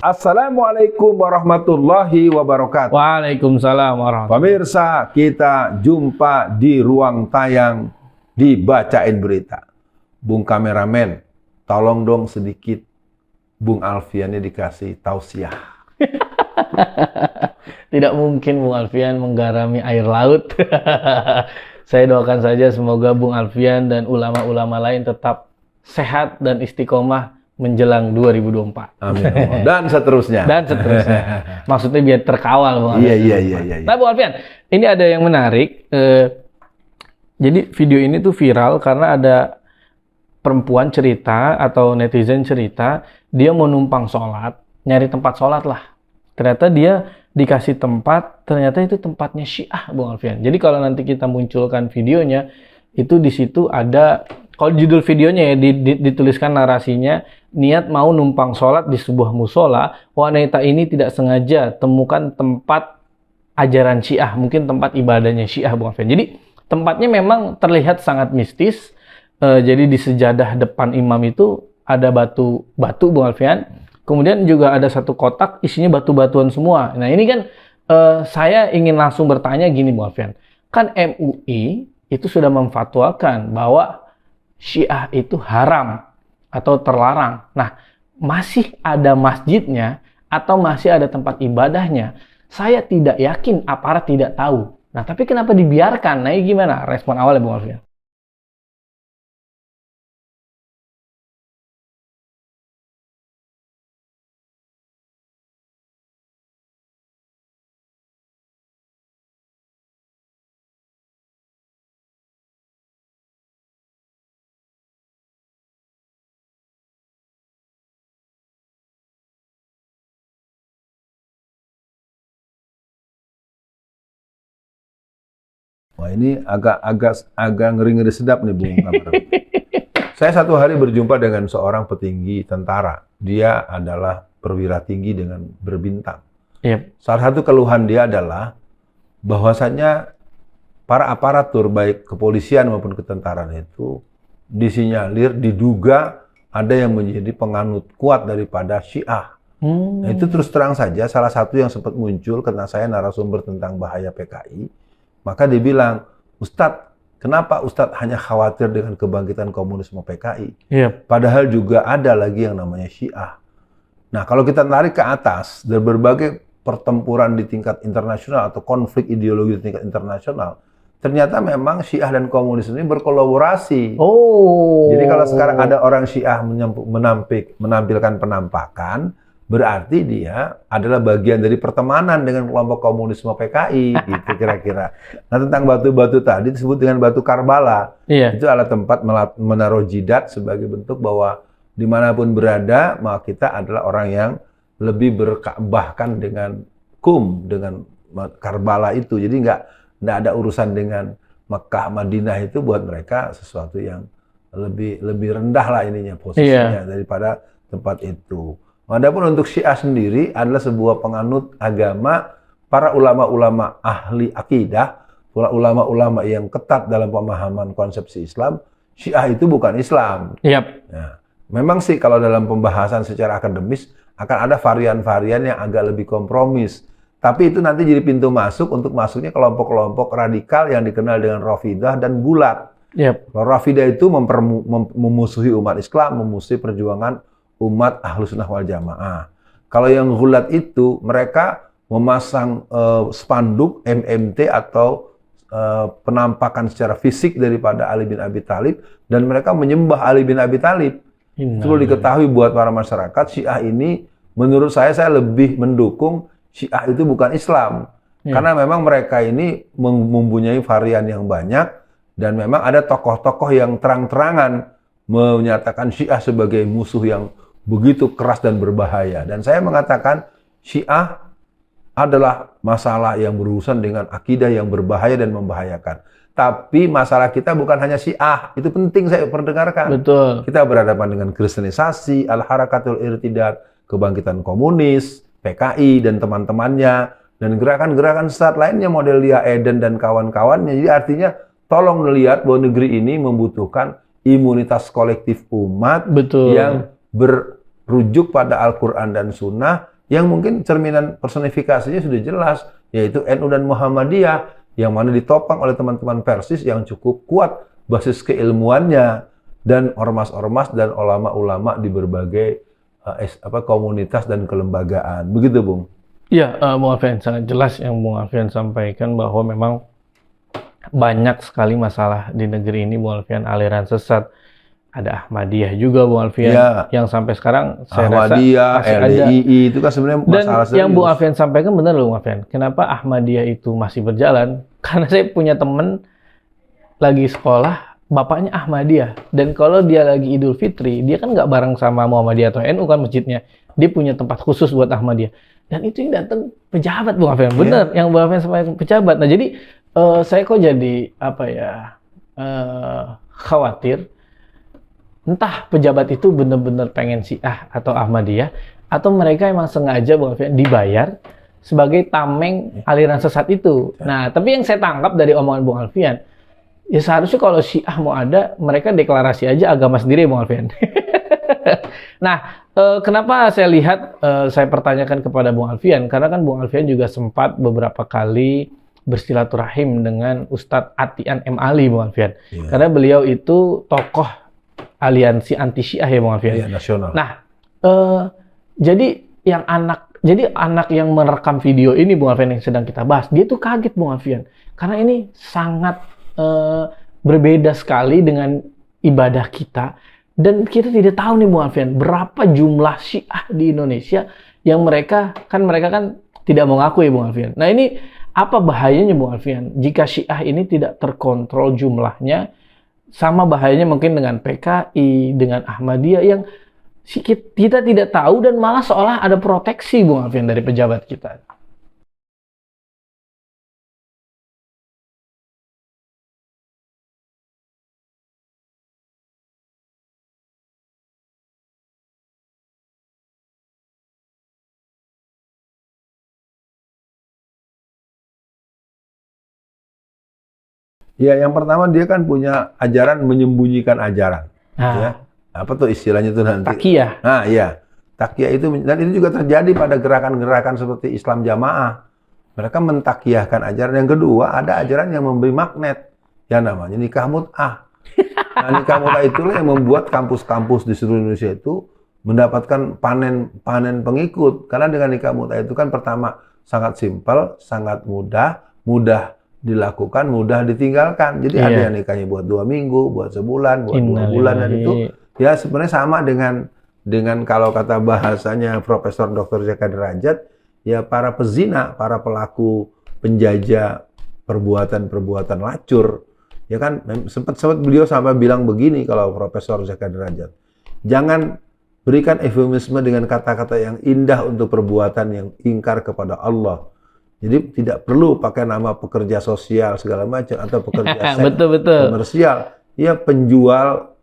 Assalamualaikum warahmatullahi wabarakatuh. Waalaikumsalam warahmatullahi wabarakatuh. Pemirsa, kita jumpa di ruang tayang dibacain berita. Bung kameramen, tolong dong sedikit Bung Alfiannya dikasih tausiah. Tidak mungkin Bung Alfian menggarami air laut. Saya doakan saja semoga Bung Alfian dan ulama-ulama lain tetap sehat dan istiqomah menjelang 2024. Amin. Dan seterusnya. Dan seterusnya. Maksudnya biar terkawal Bung Alfian. Iya. Nah Bung Alfian, ini ada yang menarik. Jadi video ini tuh viral karena ada perempuan cerita atau netizen cerita, dia mau numpang sholat, nyari tempat sholat lah. Ternyata dia dikasih tempat, ternyata itu tempatnya Syiah, Bung Alfian. Jadi kalau nanti kita munculkan videonya, itu di situ ada, kalau judul videonya ya dituliskan narasinya, niat mau numpang sholat di sebuah musola, wanita ini tidak sengaja temukan tempat ajaran Syiah, mungkin tempat ibadahnya Syiah, Bung Alfian. Jadi tempatnya memang terlihat sangat mistis. Jadi di sejadah depan imam itu ada batu Bung Alfian. Kemudian juga ada satu kotak isinya batu-batuan semua. Nah ini kan saya ingin langsung bertanya gini Bung Alfian. Kan MUI itu sudah memfatwakan bahwa Syiah itu haram atau terlarang. Nah masih ada masjidnya atau masih ada tempat ibadahnya. Saya tidak yakin aparat tidak tahu. Nah tapi kenapa dibiarkan? Nah ini gimana respon awalnya Bung Alfian? Wah ini agak ngeri-ngeri sedap nih Bung kameramen. Saya satu hari berjumpa dengan seorang petinggi tentara. Dia adalah perwira tinggi dengan berbintang. Yep. Salah satu keluhan dia adalah bahwasannya para aparatur baik kepolisian maupun ketentaraan itu disinyalir, diduga ada yang menjadi penganut kuat daripada Syiah. Nah itu terus terang saja salah satu yang sempat muncul karena saya narasumber tentang bahaya PKI. Maka dia bilang, Ustadz, kenapa Ustadz hanya khawatir dengan kebangkitan komunisme PKI? Yep. Padahal juga ada lagi yang namanya Syiah. Nah, kalau kita tarik ke atas, dari berbagai pertempuran di tingkat internasional atau konflik ideologi di tingkat internasional, ternyata memang Syiah dan komunis ini berkolaborasi. Oh. Jadi kalau sekarang ada orang Syiah menampilkan penampakan, berarti dia adalah bagian dari pertemanan dengan kelompok komunisme PKI, gitu kira-kira. Nah tentang batu-batu tadi disebut dengan batu Karbala. Iya. Itu adalah tempat menaruh jidat sebagai bentuk bahwa dimanapun berada, maka kita adalah orang yang lebih bahkan dengan dengan Karbala itu. Jadi nggak ada urusan dengan Mekah, Madinah itu buat mereka sesuatu yang lebih rendah lah ininya posisinya daripada tempat itu. Adapun untuk Syiah sendiri adalah sebuah penganut agama para ulama-ulama ahli akidah, para ulama-ulama yang ketat dalam pemahaman konsepsi Islam. Syiah itu bukan Islam. Yep. Nah, memang sih kalau dalam pembahasan secara akademis akan ada varian-varian yang agak lebih kompromis. Tapi itu nanti jadi pintu masuk untuk masuknya kelompok-kelompok radikal yang dikenal dengan Rafidah dan Gulat. Yep. Rafidah itu memusuhi umat Islam, memusuhi perjuangan umat Ahlus Sunnah wal Jamaah. Kalau yang Gulat itu mereka memasang spanduk MMT atau penampakan secara fisik daripada Ali bin Abi Thalib dan mereka menyembah Ali bin Abi Thalib. Itu perlu diketahui buat para masyarakat. Syiah ini menurut saya lebih mendukung Syiah itu bukan Islam. Karena memang mereka ini mempunyai varian yang banyak dan memang ada tokoh-tokoh yang terang-terangan menyatakan Syiah sebagai musuh yang begitu keras dan berbahaya. Dan saya mengatakan Syiah adalah masalah yang berurusan dengan akidah yang berbahaya dan membahayakan. Tapi masalah kita bukan hanya Syiah, itu penting saya perdengarkan. Betul. Kita berhadapan dengan kristenisasi, Al-Harakatul Irtidad, kebangkitan komunis, PKI dan teman-temannya, dan gerakan-gerakan sesat lainnya model Lia Eden dan kawan-kawannya. Jadi artinya tolong melihat bahwa negeri ini membutuhkan imunitas kolektif umat Betul. yang berujuk pada Al-Quran dan Sunnah, yang mungkin cerminan personifikasinya sudah jelas, yaitu NU dan Muhammadiyah, yang mana ditopang oleh teman-teman Persis yang cukup kuat basis keilmuannya, dan ormas-ormas dan ulama-ulama di berbagai komunitas dan kelembagaan. Begitu, Bung? Iya, Bung Alfian, sangat jelas yang Bung Alfian sampaikan bahwa memang banyak sekali masalah di negeri ini, Bung Alfian, aliran sesat. Ada Ahmadiyah juga, Bung Alfian, yang sampai sekarang saya Ahmadiyah, rasa masih LDII, ada. itu kan sebenarnya Dan masalah serius. yang Bung Alfian sampaikan benar loh, Bung Alfian. Kenapa Ahmadiyah itu masih berjalan? Karena saya punya teman lagi sekolah, bapaknya Ahmadiyah. Dan kalau dia lagi Idul Fitri, dia kan nggak bareng sama Muhammadiyah atau NU kan masjidnya. Dia punya tempat khusus buat Ahmadiyah. Dan itu yang datang pejabat, Bung Alfian. Benar, yang Bung Alfian sampaikan pejabat. Nah, jadi saya kok jadi khawatir. Entah pejabat itu benar-benar pengen Syiah atau Ahmadiyah, atau mereka emang sengaja, Bung Alfian, dibayar sebagai tameng aliran sesat itu. Nah, tapi yang saya tangkap dari omongan Bung Alfian, ya seharusnya kalau Syiah mau ada, mereka deklarasi aja agama sendiri, Bung Alfian. Nah, kenapa saya lihat, saya pertanyakan kepada Bung Alfian, karena kan Bung Alfian juga sempat beberapa kali bersilaturahim dengan Ustadz Atian M. Ali, Bung Alfian. Karena beliau itu tokoh aliansi anti Syiah ya, Bung Alfian. Iya, nasional. Nah, jadi anak yang merekam video ini, Bung Alfian, yang sedang kita bahas, dia tuh kaget, Bung Alfian, karena ini sangat berbeda sekali dengan ibadah kita, dan kita tidak tahu nih, Bung Alfian, berapa jumlah Syiah di Indonesia yang mereka kan tidak mengakui, Bung Alfian. Nah, ini apa bahayanya, Bung Alfian, jika Syiah ini tidak terkontrol jumlahnya? Sama bahayanya mungkin dengan PKI, dengan Ahmadiyah yang kita tidak tahu, dan malah seolah ada proteksi, Bung Alfian, dari pejabat kita. Ya, yang pertama dia kan punya ajaran menyembunyikan ajaran. Nah, Ya. Apa tuh istilahnya tuh nanti? Takiyah. Nah, iya. Takiyah itu, dan itu juga terjadi pada gerakan-gerakan seperti Islam Jamaah. Mereka mentakiyahkan ajaran. Yang kedua, ada ajaran yang memberi magnet. Ya, namanya nikah mut'ah. Nah, nikah mut'ah itulah yang membuat kampus-kampus di seluruh Indonesia itu mendapatkan panen pengikut. Karena dengan nikah mut'ah itu kan pertama sangat simpel, sangat mudah dilakukan, mudah ditinggalkan. Jadi ada yang nikahnya buat 2 minggu, buat sebulan, buat 2 bulan, dan itu ya sebenarnya sama dengan kalau kata bahasanya Profesor Dr. Jaka Derajat, ya para pezina, para pelaku penjajah perbuatan-perbuatan lacur. Ya kan sempat beliau sampai bilang begini, kalau Profesor Jaka Derajat, jangan berikan eufemisme dengan kata-kata yang indah untuk perbuatan yang ingkar kepada Allah. Jadi tidak perlu pakai nama pekerja sosial segala macam atau pekerja seks komersial. Ya penjual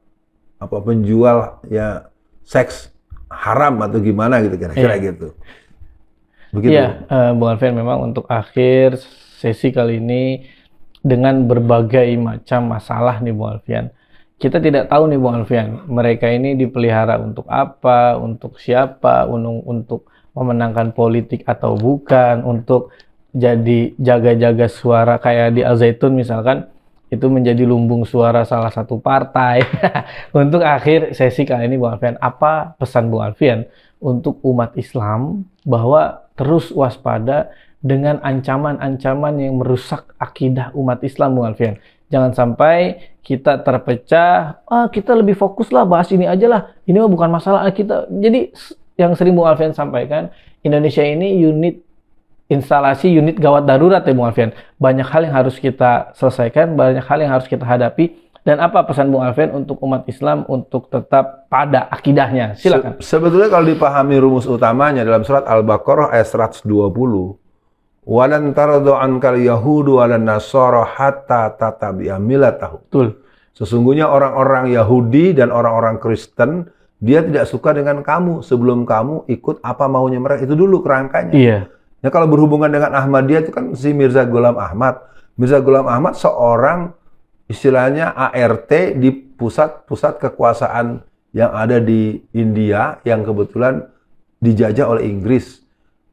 ya seks haram atau gimana gitu, kira-kira gitu. Begitu. Iya, Bung Alfian, memang untuk akhir sesi kali ini dengan berbagai macam masalah nih, Bung Alfian. Kita tidak tahu nih, Bung Alfian, mereka ini dipelihara untuk apa, untuk siapa, untuk memenangkan politik atau bukan, untuk jadi jaga-jaga suara kayak di Al Zaitun misalkan, itu menjadi lumbung suara salah satu partai. Untuk akhir sesi kali ini, Bung Alfian, apa pesan Bung Alfian untuk umat Islam bahwa terus waspada dengan ancaman-ancaman yang merusak akidah umat Islam, Bung Alfian? Jangan sampai kita terpecah, kita lebih fokus lah bahas ini aja lah, ini mah bukan masalah kita. Jadi yang sering Bung Alfian sampaikan, Indonesia ini instalasi unit gawat darurat ya, Bung Alfian. Banyak hal yang harus kita selesaikan, banyak hal yang harus kita hadapi. Dan apa pesan Bung Alven untuk umat Islam untuk tetap pada akidahnya? Silakan. Sebetulnya kalau dipahami rumus utamanya dalam surat Al-Baqarah ayat 120, walan taradu ankal yahudu walan nasara hatta tatabi'a millatahum. Betul. Sesungguhnya orang-orang Yahudi dan orang-orang Kristen, dia tidak suka dengan kamu sebelum kamu ikut apa maunya mereka. Itu dulu kerangkanya. Iya. Nah, kalau berhubungan dengan Ahmadiyah itu kan si Mirza Ghulam Ahmad. Mirza Ghulam Ahmad seorang istilahnya ART di pusat kekuasaan yang ada di India yang kebetulan dijajah oleh Inggris.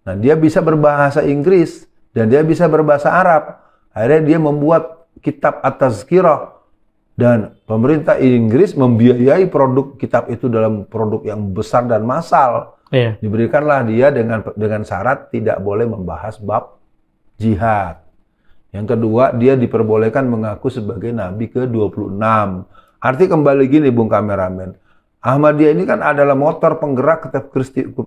Nah, dia bisa berbahasa Inggris dan dia bisa berbahasa Arab. Akhirnya dia membuat kitab At-Tazkirah. Dan pemerintah Inggris membiayai produk kitab itu dalam produk yang besar dan massal. Iya. Diberikanlah dia dengan syarat tidak boleh membahas bab jihad. Yang kedua, dia diperbolehkan mengaku sebagai Nabi ke-26. Arti kembali gini, Bung Kameramen. Ahmadiyah ini kan adalah motor penggerak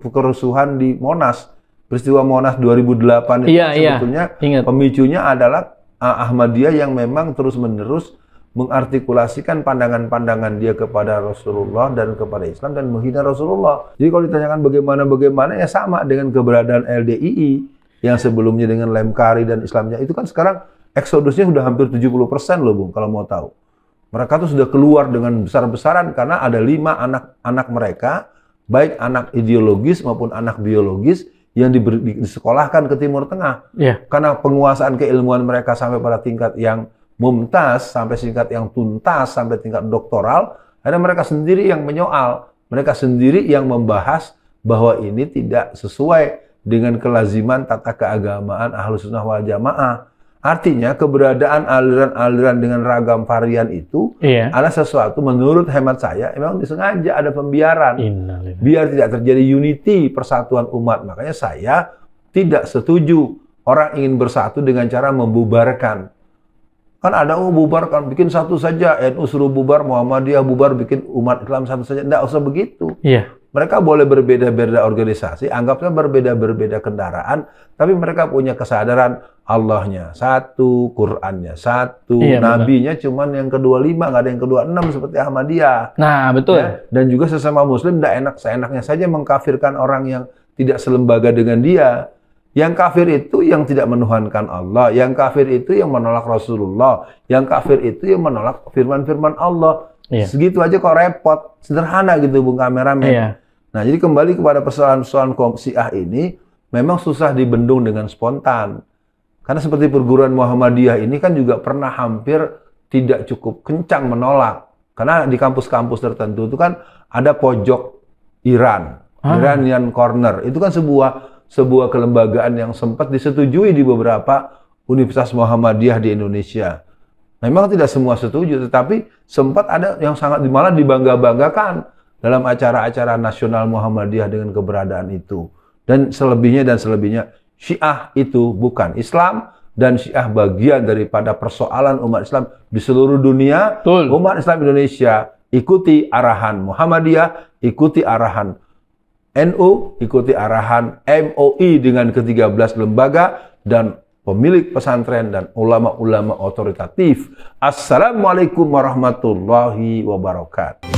kerusuhan di Monas. Peristiwa Monas 2008 itu sebetulnya pemicunya adalah Ahmadiyah yang memang terus-menerus mengartikulasikan pandangan-pandangan dia kepada Rasulullah dan kepada Islam dan menghina Rasulullah. Jadi kalau ditanyakan bagaimana ya sama dengan keberadaan LDII yang sebelumnya dengan Lemkari dan Islamnya itu kan sekarang eksodusnya sudah hampir 70% loh Bung kalau mau tahu. Mereka tuh sudah keluar dengan besar-besaran karena ada 5 anak mereka, baik anak ideologis maupun anak biologis yang disekolahkan ke Timur Tengah. Yeah. Karena penguasaan keilmuan mereka sampai pada tingkat yang mumtaz, sampai tingkat yang tuntas, sampai tingkat doktoral, akhirnya mereka sendiri yang menyoal, mereka sendiri yang membahas bahwa ini tidak sesuai dengan kelaziman tata keagamaan Ahlus Sunnah wal Jamaah. Artinya keberadaan aliran-aliran dengan ragam varian itu adalah sesuatu menurut hemat saya memang disengaja ada pembiaran. Biar tidak terjadi unity persatuan umat. Makanya saya tidak setuju orang ingin bersatu dengan cara membubarkan. Kan ada bubarkan, bikin satu saja, NU suruh bubar, Muhammadiyah bubar, bikin umat Islam satu saja. Tidak usah begitu. Iya. Mereka boleh berbeda-beda organisasi, anggapnya berbeda-berbeda kendaraan, tapi mereka punya kesadaran Allahnya satu, Qurannya satu, Nabinya cuman yang ke-25, nggak ada yang ke-26 seperti Ahmadiyah. Nah, betul. Ya? Dan juga sesama Muslim tidak enak seenaknya saja mengkafirkan orang yang tidak selembaga dengan dia. Yang kafir itu yang tidak menuhankan Allah, yang kafir itu yang menolak Rasulullah, yang kafir itu yang menolak firman-firman Allah. Segitu aja kok repot, sederhana gitu Bung Kameramen. Nah, jadi kembali kepada persoalan-persoalan kaum Syiah ini memang susah dibendung dengan spontan. Karena seperti perguruan Muhammadiyah ini kan juga pernah hampir tidak cukup kencang menolak. Karena di kampus-kampus tertentu itu kan ada pojok Iran, Iranian Corner. Itu kan sebuah kelembagaan yang sempat disetujui di beberapa Universitas Muhammadiyah di Indonesia. Memang tidak semua setuju, tetapi sempat ada yang sangat malah dibangga-banggakan dalam acara-acara nasional Muhammadiyah dengan keberadaan itu. Dan selebihnya Syiah itu bukan Islam, dan Syiah bagian daripada persoalan umat Islam di seluruh dunia. Betul. Umat Islam Indonesia ikuti arahan Muhammadiyah, ikuti arahan NU, ikuti arahan MUI dengan ke-13 lembaga dan pemilik pesantren dan ulama-ulama otoritatif. Assalamualaikum warahmatullahi wabarakatuh.